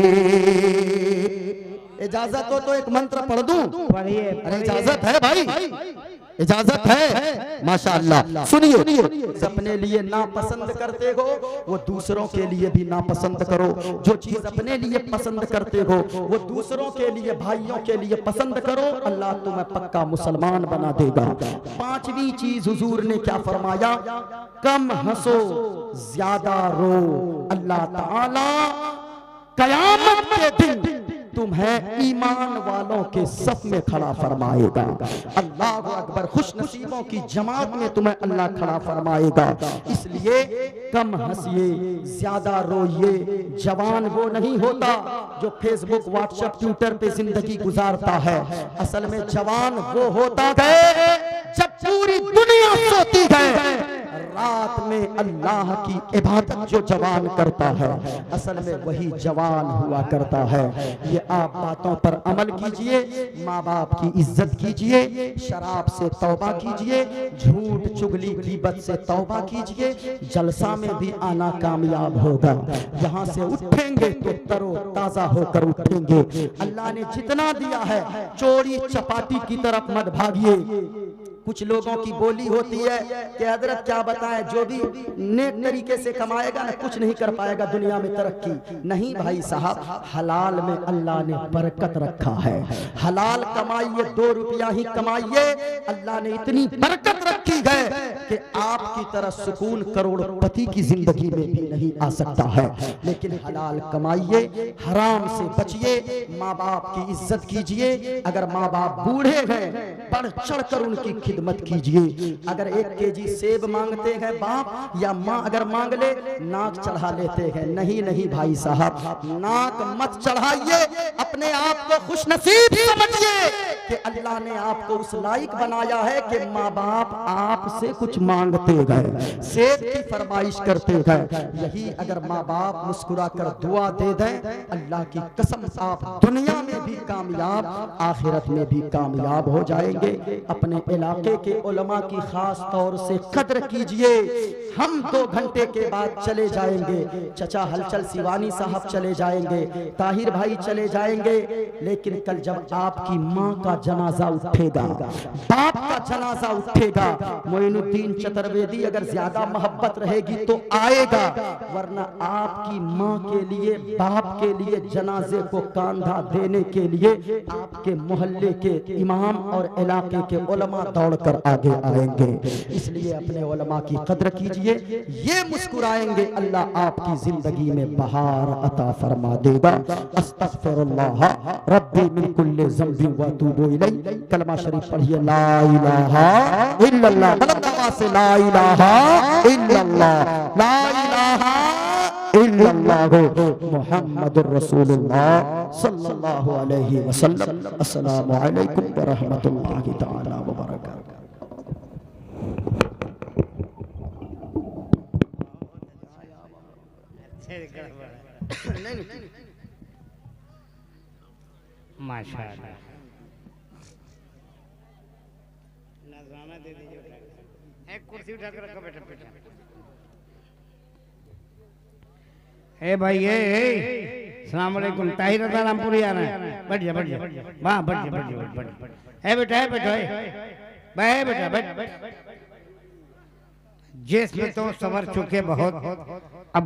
इजाजत हो तो एक मंत्र पढ़ दूं? पढ़िए। अरे इजाजत है भाई, इजाजत है। माशाअल्लाह सुनिए, अपने लिए नापसंद करते हो वो दूसरों के लिए भी नापसंद करो। जो चीज अपने लिए पसंद करते हो वो दूसरों के लिए, भाइयों के लिए पसंद करो, अल्लाह तुम्हें पक्का मुसलमान बना देगा। पांचवी चीज हुजूर ने क्या फरमाया? कम हंसो ज्यादा रो। अल्लाह ताला कयामत के दिन तुम्हें ईमान वालों के सफ में खड़ा फरमाएगा। अल्लाह अकबर। खुश नसीबों की जमात में तुम्हें अल्लाह खड़ा फरमाएगा। इसलिए कम हंसिए ज्यादा रोइए। जवान वो नहीं होता जो फेसबुक व्हाट्सएप ट्विटर पे जिंदगी गुजारता है। असल में जवान वो होता है जब पूरी दुनिया सोती है, रात में अल्लाह की इबादत जो जवान करता है, असल में वही जवान हुआ करता है। ये आप बातों पर अमल कीजिए, माँ बाप की इज्जत कीजिए, शराब से तौबा कीजिए, झूठ चुगली गीबत से तौबा कीजिए, जलसा में भी आना कामयाब होगा। यहाँ से उठेंगे तो तरो ताजा होकर उठेंगे। अल्लाह ने जितना दिया है चोरी चपाटी की तरफ मत भागिए। कुछ लोगों की बोली होती है कि हजरत क्या बताएं, जो भी नेक तरीके से कमाएगा ना कुछ नहीं कर पाएगा दुनिया में तरक्की। नहीं भाई साहब, हलाल में अल्लाह ने बरकत रखा है। हलाल कमाइए, 2 रुपया ही कमाइए, अल्लाह ने इतनी बरकत रखी है कि आपकी तरह सुकून करोड़पति की जिंदगी में भी नहीं आ सकता है। लेकिन हलाल कमाइए, हराम से बचिए, माँ बाप की इज्जत कीजिए। अगर माँ बाप बूढ़े हैं बढ़ चढ़ कर उनकी खिदमत कीजिए। अगर 1 केजी सेब मांगते हैं बाप या माँ अगर मांग ले, नाक चढ़ा लेते हैं। नहीं नहीं भाई साहब, नाक मत चढ़ाइए। अपने आप को खुशनसीब समझिए कि अल्लाह ने आपको उस लायक बनाया है कि माँ बाप आपसे कुछ मांगते गए, सेब की फरमाइश करते गए। यही अगर माँ बाप मुस्कुरा कर दुआ दे दें, अल्लाह की कसम आप दुनिया में भी कामयाब, आखिरत में भी कामयाब हो जाएंगे। अपने इलाके के उलमा की खास तौर से कद्र कीजिए। हम 2 घंटे के बाद चले जाएंगे, चचा हलचल सिवानी साहब चले जाएंगे, ताहिर भाई चले जाएंगे, लेकिन कल जब आपकी माँ का जनाजा उठेगा, बाप का जनाजा उठेगा, मोइनुद्दीन चतुर्वेदी अगर ज्यादा मोहब्बत रहेगी तो आएगा, वरना आपकी माँ के लिए, बाप के लिए जनाजे को कंधा देने के लिए आपके मोहल्ले के इमाम और इलाके के उलमा दौड़कर आगे आएंगे। इसलिए अपने उलमा की कद्र कीजिए। ये मुस्कुराएंगे, अल्लाह आपकी जिंदगी में बहार अता फरमा देगा। अस्तगफिरुल्लाह रब्बी मिन कुल्ली ज़ंबि व अतूबु इलैहि। कलमा शरीफ पढ़िए, ला इलाहा इल्लल्लाह। बुलंद आवाज से ला इलाहा इल्लल्लाह, ला इलाहा इल्लल्लाह मुहम्मदुर रसूलुल्लाह सल्लल्लाहु अलैहि वसल्लम। अस्सलामु अलैकुम व रहमतुल्लाहि तआला व बरकातहू। माशाअल्लाह। नजराना दे दीजिए, एक कुर्सी उठा कर रखो बेटा बेटा। ए भाई ए सलाम अलैकुम, ताहिर रज़ा रामपुरी आ रहे हैं। बैठ जा बैठ जा, वाह बैठ जा बैठ जा बैठ जा। ए बेटा ए बेटा ए बेटा बैठ। जिसमें तो सवर चुके बहुत, अब